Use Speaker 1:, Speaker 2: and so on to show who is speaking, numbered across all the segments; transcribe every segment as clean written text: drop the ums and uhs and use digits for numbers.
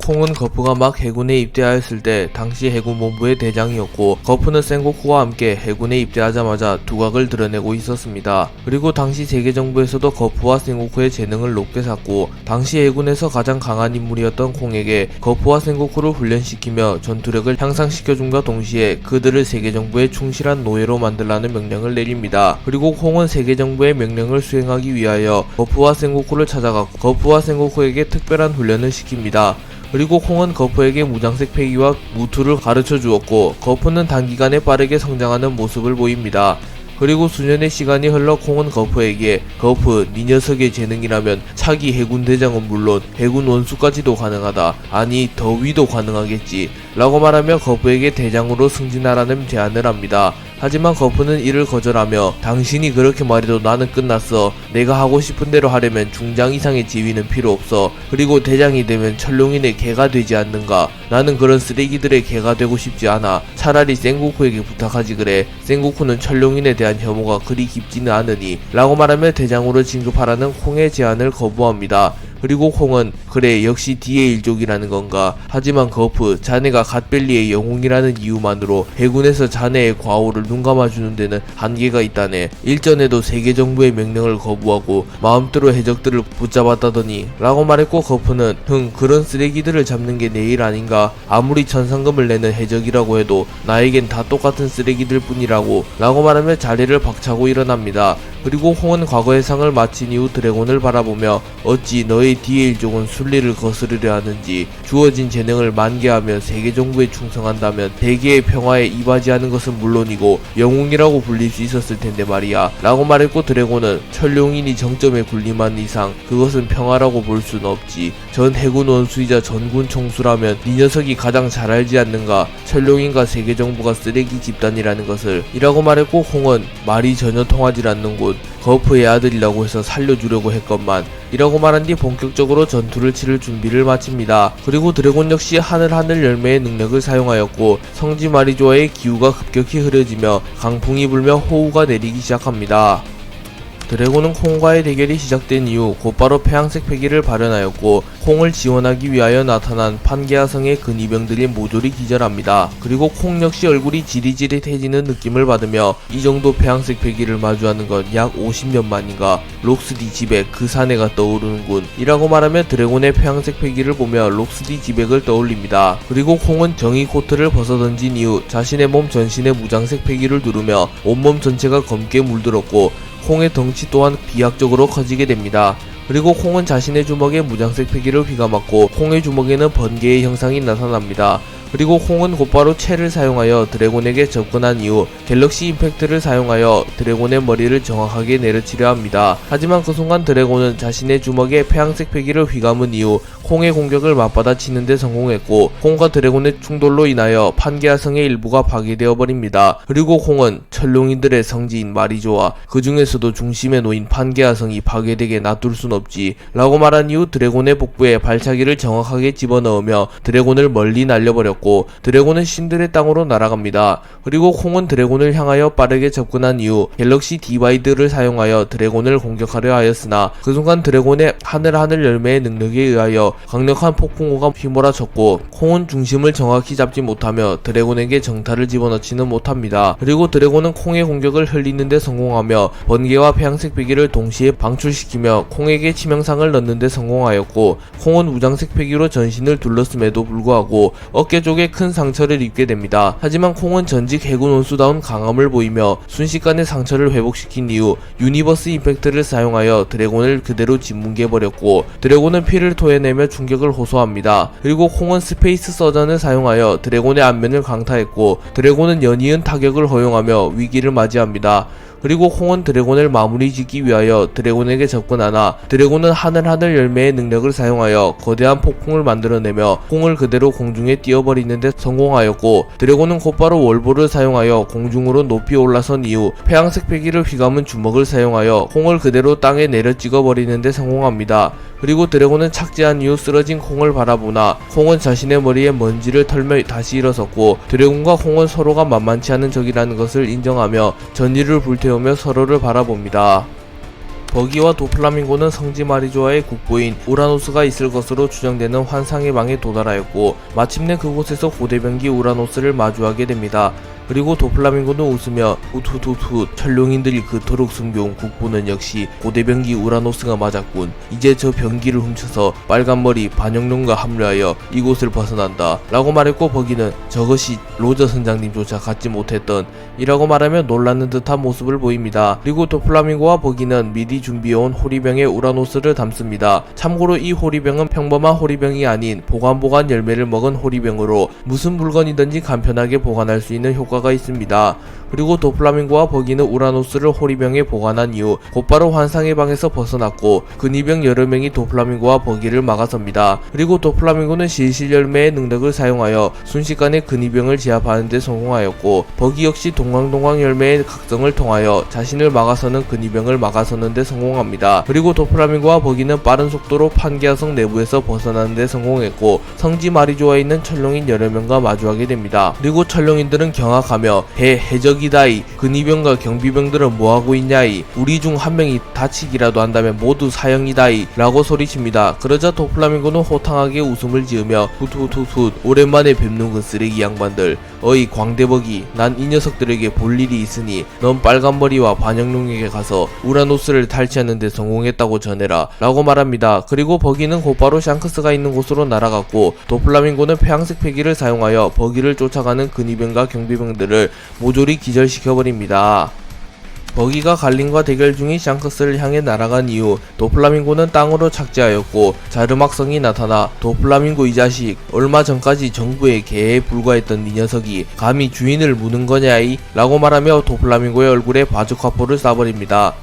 Speaker 1: 콩은 거푸가 막 해군에 입대하였을 때 당시 해군본부의 대장이었고, 거푸는 센고쿠와 함께 해군에 입대하자마자 두각을 드러내고 있었습니다. 그리고 당시 세계정부에서도 거푸와 센고쿠의 재능을 높게 샀고, 당시 해군에서 가장 강한 인물이었던 콩에게 거푸와 센고쿠를 훈련시키며 전투력을 향상시켜줌과 동시에 그들을 세계정부의 충실한 노예로 만들라는 명령을 내립니다. 그리고 콩은 세계정부의 명령을 수행하기 위하여 거푸와 센고쿠를 찾아가 거푸와 센고쿠에게 특별한 훈련을 시킵니다. 그리고 콩은 거푸에게 무장색 패기와 무투를 가르쳐 주었고, 거푸는 단기간에 빠르게 성장하는 모습을 보입니다. 그리고 수년의 시간이 흘러 콩은 거푸에게 거푸, 네 녀석의 재능이라면 차기 해군 대장은 물론 해군 원수까지도 가능하다. 아니 더 위도 가능하겠지 라고 말하며 거푸에게 대장으로 승진하라는 제안을 합니다. 하지만 거푸는 이를 거절하며 당신이 그렇게 말해도 나는 끝났어. 내가 하고 싶은 대로 하려면 중장 이상의 지위는 필요 없어. 그리고 대장이 되면 천룡인의 개가 되지 않는가. 나는 그런 쓰레기들의 개가 되고 싶지 않아. 차라리 센고쿠에게 부탁하지 그래. 센고쿠는 천룡인에 대한 혐오가 그리 깊지는 않으니 라고 말하며 대장으로 진급하라는 콩의 제안을 거부합니다. 그리고 콩은 그래 역시 D의 일족이라는 건가. 하지만 거푸, 자네가 갓벨리의 영웅이라는 이유만으로 해군에서 자네의 과오를 눈감아주는 데는 한계가 있다네. 일전에도 세계정부의 명령을 거부하고 마음대로 해적들을 붙잡았다더니 라고 말했고, 거푸는 그런 쓰레기들을 잡는 게 내 일 아닌가. 아무리 천상금을 내는 해적이라고 해도 나에겐 다 똑같은 쓰레기들 뿐이라고 라고 말하며 자리를 박차고 일어납니다. 그리고 콩은 과거의 상을 마친 이후 드래곤을 바라보며 어찌 너의 D의 일족은 순리를 거스르려 하는지, 주어진 재능을 만개하며 세계정부에 충성한다면 세계의 평화에 이바지하는 것은 물론이고 영웅이라고 불릴 수 있었을 텐데 말이야 라고 말했고, 드래곤은 천룡인이 정점에 군림한 이상 그것은 평화라고 볼 수는 없지. 전 해군 원수이자 전군 총수라면 네 녀석이 가장 잘 알지 않는가. 천룡인과 세계정부가 쓰레기 집단이라는 것을 이라고 말했고, 콩은 말이 전혀 통하지 않는군. 거푸의 아들이라고 해서 살려주려고 했건만 이라고 말한 뒤 본격적으로 전투를 치를 준비를 마칩니다. 그리고 드래곤 역시 하늘 열매의 능력을 사용하였고, 성지 마리조아의 기후가 급격히 흐려지며 강풍이 불며 호우가 내리기 시작합니다. 드래곤은 콩과의 대결이 시작된 이후 곧바로 폐양색 패기를 발현하였고, 콩을 지원하기 위하여 나타난 판게아성의 근위병들이 모조리 기절합니다. 그리고 콩 역시 얼굴이 지릿지릿해지는 느낌을 받으며 이 정도 폐양색 패기를 마주하는 건 약 50년 만인가. 록스디 지백 그 사내가 떠오르는군 이라고 말하며 드래곤의 폐양색 패기를 보며 록스디 지백을 떠올립니다. 그리고 콩은 정의 코트를 벗어던진 이후 자신의 몸 전신에 무장색 패기를 누르며 온몸 전체가 검게 물들었고, 콩의 덩치 또한 비약적으로 커지게 됩니다. 그리고 콩은 자신의 주먹에 무장색 패기를 휘감았고, 콩의 주먹에는 번개의 형상이 나타납니다. 그리고 콩은 곧바로 채를 사용하여 드래곤에게 접근한 이후 갤럭시 임팩트를 사용하여 드래곤의 머리를 정확하게 내려치려 합니다. 하지만 그 순간 드래곤은 자신의 주먹에 폐양색 패기를 휘감은 이후 콩의 공격을 맞받아치는데 성공했고, 콩과 드래곤의 충돌로 인하여 판게아성의 일부가 파괴되어 버립니다. 그리고 콩은 천룡인들의 성지인 마리조아, 그 중에서도 중심에 놓인 판게아성이 파괴되게 놔둘 순 없지 라고 말한 이후 드래곤의 복부에 발차기를 정확하게 집어넣으며 드래곤을 멀리 날려버렸고, 드래곤은 신들의 땅으로 날아갑니다. 그리고 콩은 드래곤을 향하여 빠르게 접근한 이후 갤럭시 디바이드를 사용하여 드래곤을 공격하려 하였으나, 그 순간 드래곤의 하늘 열매의 능력에 의하여 강력한 폭풍우가 휘몰아쳤고, 콩은 중심을 정확히 잡지 못하며 드래곤에게 정타를 집어넣지는 못합니다. 그리고 드래곤은 콩의 공격을 흘리는데 성공하며 번개와 폐양색 패기를 동시에 방출시키며 콩에게 치명상을 넣는데 성공하였고, 콩은 무장색 패기로 전신을 둘렀음에도 불구하고 어깨 쪽에 큰 상처를 입게 됩니다. 하지만 콩은 전직 해군 원수다운 강함을 보이며 순식간에 상처를 회복시킨 이후 유니버스 임팩트를 사용하여 드래곤을 그대로 짓뭉개버렸고, 드래곤은 피를 토해내며 충격을 호소합니다. 그리고 콩은 스페이스 서전을 사용하여 드래곤의 안면을 강타했고, 드래곤은 연이은 타격을 허용하며 위기를 맞이합니다. 그리고 콩은 드래곤을 마무리 짓기 위하여 드래곤에게 접근하나, 드래곤은 하늘 열매의 능력을 사용하여 거대한 폭풍을 만들어내며 콩을 그대로 공중에 띄워버리는데 성공하였고, 드래곤은 곧바로 월보를 사용하여 공중으로 높이 올라선 이후 폐양색 패기를 휘감은 주먹을 사용하여 콩을 그대로 땅에 내려 찍어버리는데 성공합니다. 그리고 드래곤은 착지한 이후 쓰러진 콩을 바라보나, 콩은 자신의 머리에 먼지를 털며 다시 일어섰고, 드래곤과 콩은 서로가 만만치 않은 적이라는 것을 인정하며 전의를 불태우며 서로를 바라봅니다. 버기와 도플라밍고는 성지 마리조아의 국보인 우라노스가 있을 것으로 추정되는 환상의 방에 도달하였고 마침내 그곳에서 고대병기 우라노스를 마주하게 됩니다. 그리고 도플라밍고는 웃으며 훗훗훗훗 천룡인들이 그토록 숨겨온 국보는 역시 고대병기 우라노스가 맞았군. 이제 저 병기를 훔쳐서 빨간머리 반영룡과 합류하여 이곳을 벗어난다 라고 말했고 버기는 저것이 로저 선장님조차 갖지 못했던 이라고 말하며 놀라는 듯한 모습을 보입니다. 그리고 도플라밍고와 버기는 미리 준비해온 호리병에 우라노스를 담습니다. 참고로 이 호리병은 평범한 호리병이 아닌 보관보관 열매를 먹은 호리병으로 무슨 물건이든지 간편하게 보관할 수 있는 효과가 있습니다. 그리고 도플라밍고와 버기는 우라노스를 호리병에 보관한 이후 곧바로 환상의 방에서 벗어났고 근위병 여러 명이 도플라밍고와 버기를 막아섭니다. 그리고 도플라밍고는 실실 열매의 능력을 사용하여 순식간에 근위병을 제압하는 데 성공하였고 버기 역시 동광동광 열매의 각성을 통하여 자신을 막아서는 근위병을 막아서는 데 성공합니다. 그리고 도플라밍고와 버기는 빠른 속도로 판게아성 내부에서 벗어나는 데 성공했고 성지 마리조아에 있는 천룡인 여러 명과 마주하게 됩니다. 그리고 천룡인들은 경악하며 해적이다이 근위병과 경비병들은 뭐하고 있냐이 우리 중 한 명이 다치기라도 한다면 모두 사형이다이 라고 소리칩니다. 그러자 도플라밍고는 호탕하게 웃음을 지으며 훗훗훗훗 오랜만에 뵙는 그 쓰레기 양반들 어이 광대버기 난 이 녀석들에게 볼 일이 있으니 넌 빨간머리와 반영룡에게 가서 우라노스를 탈취하는 데 성공했다고 전해라 라고 말합니다. 그리고 버기는 곧바로 샹크스가 있는 곳으로 날아갔고 도플라밍고는 폐양색 패기를 사용하여 버기를 쫓아가는 근위병과 경비병들을 모조리 기절시켜버립니다. 버기가 갈림과 대결 중인 샹크스를 향해 날아간 이후 도플라밍고는 땅으로 착지하였고 자르막성이 나타나 도플라밍고 이 자식 얼마 전까지 정부의 개에 불과했던 이 녀석이 감히 주인을 무는 거냐이 라고 말하며 도플라밍고의 얼굴에 바주카포를 쏴버립니다.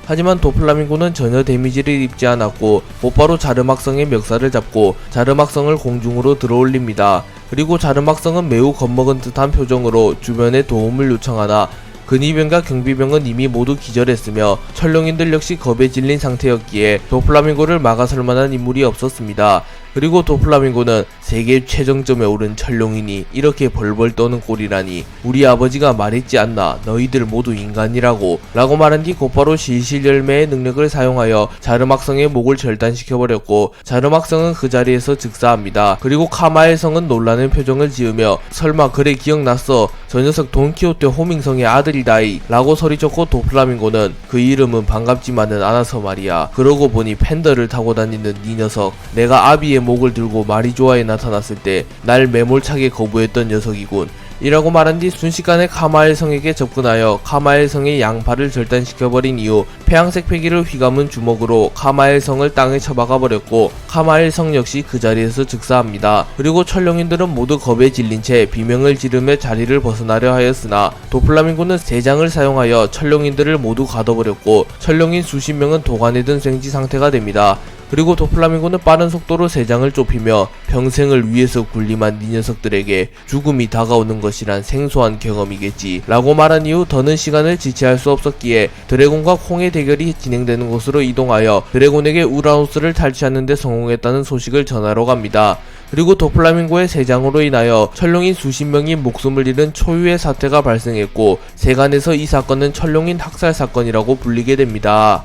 Speaker 1: 하지만 도플라밍고는 전혀 데미지를 입지 않았고 곧바로 자르막성의 멱살을 잡고 자르막성을 공중으로 들어올립니다. 그리고 자르막성은 매우 겁먹은 듯한 표정으로 주변에 도움을 요청하나 근위병과 경비병은 이미 모두 기절했으며 천룡인들 역시 겁에 질린 상태였기에 도플라밍고를 막아설 만한 인물이 없었습니다. 그리고 도플라밍고는 세계 최정점에 오른 천룡이니 이렇게 벌벌 떠는 꼴이라니 우리 아버지가 말했지 않나 너희들 모두 인간이라고 라고 말한 뒤 곧바로 실실 열매의 능력을 사용하여 자르막성의 목을 절단시켜버렸고 자르막성은 그 자리에서 즉사합니다. 그리고 카마엘성은 놀라는 표정을 지으며 설마 그래 기억났어 저 녀석 돈키호테 호밍성의 아들이다이 라고 소리쳤고 도플라밍고는 그 이름은 반갑지만은 않아서 말이야 그러고 보니 팬더를 타고 다니는 이 녀석 내가 아비의 목을 들고 마리조아에 나타났을 때 날 매몰차게 거부했던 녀석이군 이라고 말한 뒤 순식간에 카마엘성에게 접근하여 카마엘성의 양팔을 절단시켜버린 이후 폐양색 패기를 휘감은 주먹으로 카마엘성을 땅에 쳐박아버렸고 카마엘성 역시 그 자리에서 즉사합니다. 그리고 천룡인들은 모두 겁에 질린 채 비명을 지르며 자리를 벗어나려 하였으나 도플라밍고는 세장을 사용하여 천룡인들을 모두 가둬버렸고 천룡인 수십 명은 도관에 든 생지 상태가 됩니다. 그리고 도플라밍고는 빠른 속도로 세장을 좁히며 평생을 위에서 군림한 이 녀석들에게 죽음이 다가오는 것이란 생소한 경험이겠지 라고 말한 이후 더는 시간을 지체할 수 없었기에 드래곤과 콩의 대결이 진행되는 곳으로 이동하여 드래곤에게 우라노스를 탈취하는 데 성공했다는 소식을 전하러 갑니다. 그리고 도플라밍고의 세장으로 인하여 천룡인 수십 명이 목숨을 잃은 초유의 사태가 발생했고 세간에서 이 사건은 천룡인 학살 사건이라고 불리게 됩니다.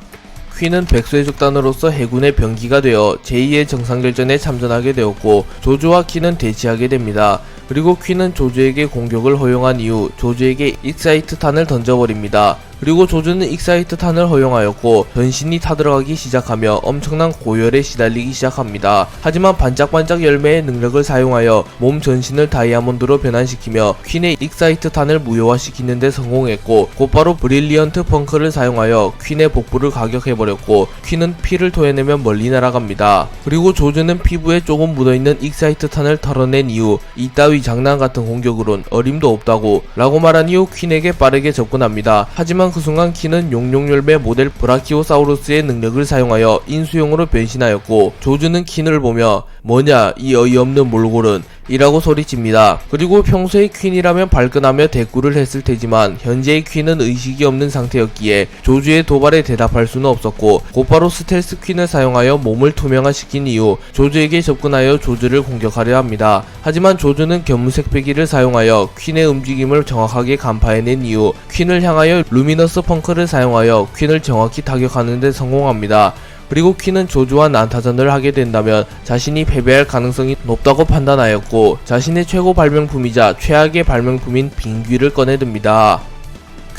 Speaker 1: 퀸은 백수해적단으로서 해군의 병기가 되어 제2의 정상결전에 참전하게 되었고 조조와 퀸은 대치하게 됩니다. 그리고 퀸은 조조에게 공격을 허용한 이후 조조에게 익사이트탄을 던져버립니다. 그리고 조조는 익사이트탄을 허용하였고 전신이 타들어가기 시작하며 엄청난 고열에 시달리기 시작합니다. 하지만 반짝반짝 열매의 능력을 사용하여 몸 전신을 다이아몬드로 변환시키며 퀸의 익사이트탄을 무효화시키는 데 성공했고 곧바로 브릴리언트 펑크를 사용하여 퀸의 복부를 가격해버렸고 퀸은 피를 토해내며 멀리 날아갑니다. 그리고 조조는 피부에 조금 묻어있는 익사이트탄을 털어낸 이후 이따위 장난같은 공격으론 어림도 없다고 라고 말한 이후 퀸에게 빠르게 접근합니다. 하지만 그 순간 퀸은 용룡열매 모델 브라키오사우루스의 능력을 사용하여 인수용으로 변신하였고 조주는 퀸을 보며 뭐냐 이 어이없는 몰골은 이라고 소리칩니다. 그리고 평소에 퀸이라면 발끈하며 대꾸를 했을 테지만 현재의 퀸은 의식이 없는 상태였기에 조주의 도발에 대답할 수는 없었고 곧바로 스텔스 퀸을 사용하여 몸을 투명화시킨 이후 조주에게 접근하여 조주를 공격하려 합니다. 하지만 조주는 견무색 배기를 사용하여 퀸의 움직임을 정확하게 간파해낸 이후 퀸을 향하여 루미너스 펑크를 사용하여 퀸을 정확히 타격하는 데 성공합니다. 그리고 퀸은 조주와 난타전을 하게 된다면 자신이 패배할 가능성이 높다고 판단하였고 자신의 최고 발명품이자 최악의 발명품인 빙귀를 꺼내듭니다.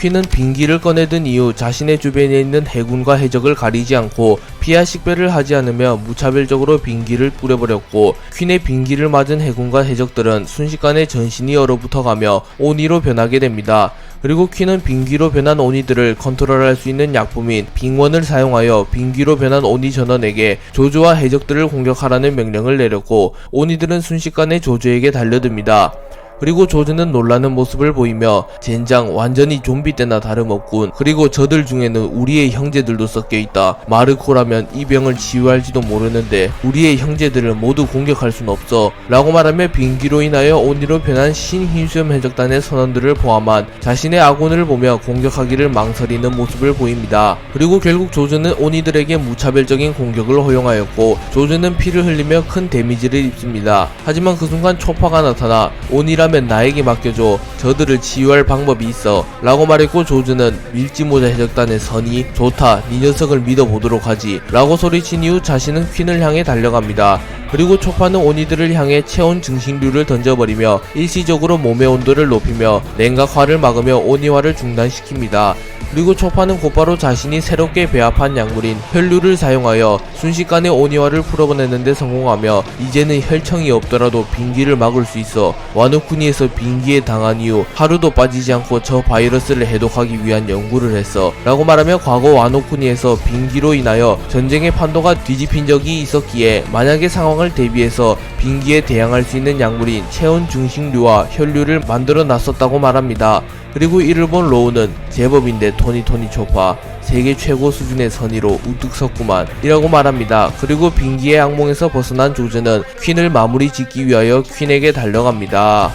Speaker 1: 퀸은 빙기를 꺼내든 이후 자신의 주변에 있는 해군과 해적을 가리지 않고 피하 식별을 하지 않으며 무차별적으로 빙기를 뿌려버렸고 퀸의 빙기를 맞은 해군과 해적들은 순식간에 전신이 얼어붙어가며 오니로 변하게 됩니다. 그리고 퀸은 빙기로 변한 오니들을 컨트롤할 수 있는 약품인 빙원을 사용하여 빙기로 변한 오니 전원에게 조주와 해적들을 공격하라는 명령을 내렸고 오니들은 순식간에 조주에게 달려듭니다. 그리고 조주는 놀라는 모습을 보이며 젠장 완전히 좀비 때나 다름없군. 그리고 저들 중에는 우리의 형제들도 섞여있다. 마르코라면 이 병을 치유할지도 모르는데 우리의 형제들을 모두 공격할 순 없어 라고 말하며 빙기로 인하여 오니로 변한 신흰수염 해적단의 선원들을 포함한 자신의 아군을 보며 공격하기를 망설이는 모습을 보입니다. 그리고 결국 조주는 오니들에게 무차별적인 공격을 허용하였고 조주는 피를 흘리며 큰 데미지를 입습니다. 하지만 그 순간 초파가 나타나 오니라 나에게 맡겨줘. 저들을 치유할 방법이 있어 라고 말했고 조주는 밀지모자 해적단의 선이 좋다 네 녀석을 믿어보도록 하지 라고 소리친 이후 자신은 퀸을 향해 달려갑니다. 그리고 초파는 오니들을 향해 체온 증식류를 던져버리며 일시적으로 몸의 온도를 높이며 냉각화를 막으며 오니화를 중단시킵니다. 그리고 초파는 곧바로 자신이 새롭게 배합한 약물인 혈류를 사용하여 순식간에 오니화를 풀어보내는데 성공하며 이제는 혈청이 없더라도 빙기를 막을 수 있어 와노쿠니에서 빙기에 당한 이후 하루도 빠지지 않고 저 바이러스를 해독하기 위한 연구를 했어 라고 말하며 과거 와노쿠니에서 빙기로 인하여 전쟁의 판도가 뒤집힌 적이 있었기에 만약의 상황을 대비해서 빙기에 대항할 수 있는 약물인 체온 증식류와 혈류를 만들어 놨었다고 말합니다. 그리고 이를 본 로우는 제법인데 토니 초파 세계 최고 수준의 선의로 우뚝 섰구만 이라고 말합니다. 그리고 빙기의 악몽에서 벗어난 조즈는 퀸을 마무리 짓기 위하여 퀸에게 달려갑니다.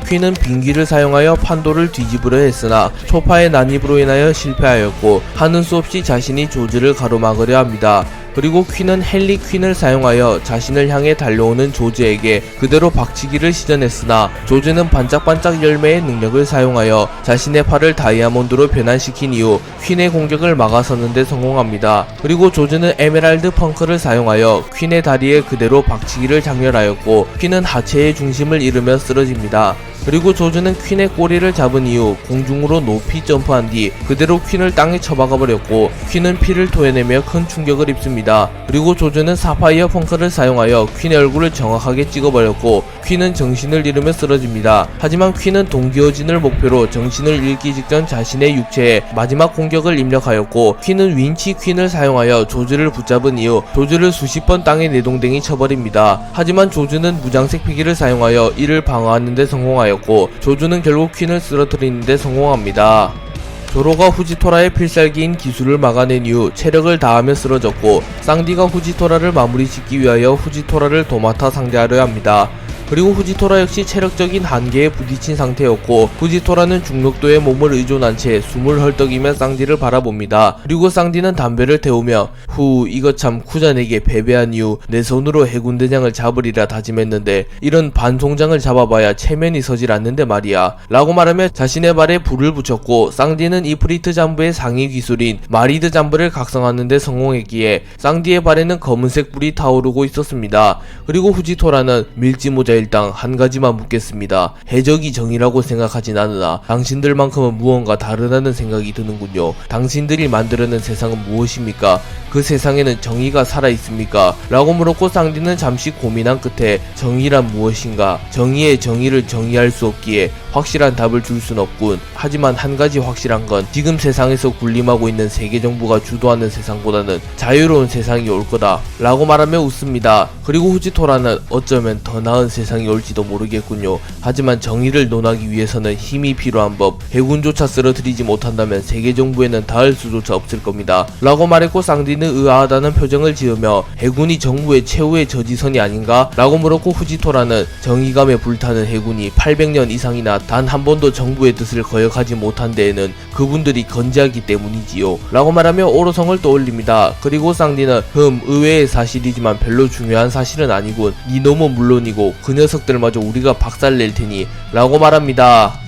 Speaker 1: 퀸은 빙기를 사용하여 판도를 뒤집으려 했으나 초파의 난입으로 인하여 실패하였고 하는 수 없이 자신이 조즈를 가로막으려 합니다. 그리고 퀸은 헨리 퀸을 사용하여 자신을 향해 달려오는 조즈에게 그대로 박치기를 시전했으나 조즈는 반짝반짝 열매의 능력을 사용하여 자신의 팔을 다이아몬드로 변환시킨 이후 퀸의 공격을 막아서는데 성공합니다. 그리고 조즈는 에메랄드 펑크를 사용하여 퀸의 다리에 그대로 박치기를 장렬하였고 퀸은 하체의 중심을 잃으며 쓰러집니다. 그리고 조즈는 퀸의 꼬리를 잡은 이후 공중으로 높이 점프한 뒤 그대로 퀸을 땅에 처박아버렸고 퀸은 피를 토해내며 큰 충격을 입습니다. 그리고 조즈는 사파이어 펑크를 사용하여 퀸의 얼굴을 정확하게 찍어버렸고 퀸은 정신을 잃으며 쓰러집니다. 하지만 퀸은 동기어진을 목표로 정신을 잃기 직전 자신의 육체에 마지막 공격을 입력하였고 퀸은 윈치 퀸을 사용하여 조즈를 붙잡은 이후 조즈를 수십 번 땅에 내동댕이 쳐버립니다. 하지만 조즈는 무장색 피기를 사용하여 이를 방어하는 데 성공하였고 조주는 결국 퀸을 쓰러뜨리는데 성공합니다. 조로가 후지토라의 필살기인 기술을 막아낸 이후 체력을 다하며 쓰러졌고 쌍디가 후지토라를 마무리 짓기 위하여 후지토라를 도맡아 상대하려 합니다. 그리고 후지토라 역시 체력적인 한계에 부딪힌 상태였고 후지토라는 중력도에 몸을 의존한 채 숨을 헐떡이며 쌍디를 바라봅니다. 그리고 쌍디는 담배를 태우며 이거 참 쿠잔에게 패배한 이후 내 손으로 해군대장을 잡으리라 다짐했는데 이런 반송장을 잡아봐야 체면이 서질 않는데 말이야 라고 말하며 자신의 발에 불을 붙였고 쌍디는 이프리트 잠부의 상위 기술인 마리드 잠부를 각성하는 데 성공했기에 쌍디의 발에는 검은색 불이 타오르고 있었습니다. 그리고 후지토라는 밀지모자 일당 한 가지만 묻겠습니다. 해적이 정의라고 생각하진 않으나 당신들만큼은 무언가 다르다는 생각이 드는군요. 당신들이 만들어낸 세상은 무엇입니까? 그 세상에는 정의가 살아있습니까? 라고 물었고 쌍디는 잠시 고민한 끝에 정의란 무엇인가? 정의의 정의를 정의할 수 없기에 확실한 답을 줄 순 없군. 하지만 한 가지 확실한 건 지금 세상에서 군림하고 있는 세계정부가 주도하는 세상보다는 자유로운 세상이 올 거다 라고 말하며 웃습니다. 그리고 후지토라는 어쩌면 더 나은 세상 세상이 올지도 모르겠군요. 하지만 정의를 논하기 위해서는 힘이 필요한 법, 해군조차 쓰러뜨리지 못한다면 세계 정부에는 닿을 수조차 없을 겁니다. 라고 말했고 쌍디는 의아하다는 표정을 지으며 해군이 정부의 최후의 저지선이 아닌가? 라고 물었고 후지토라는 정의감에 불타는 해군이 800년 이상이나 단 한 번도 정부의 뜻을 거역하지 못한 데에는 그분들이 건재하기 때문이지요. 라고 말하며 오로성을 떠올립니다. 그리고 쌍디는 의외의 사실이지만 별로 중요한 사실은 아니군. 네 놈은 물론이고 그 녀석들마저 우리가 박살낼 테니 라고 말합니다.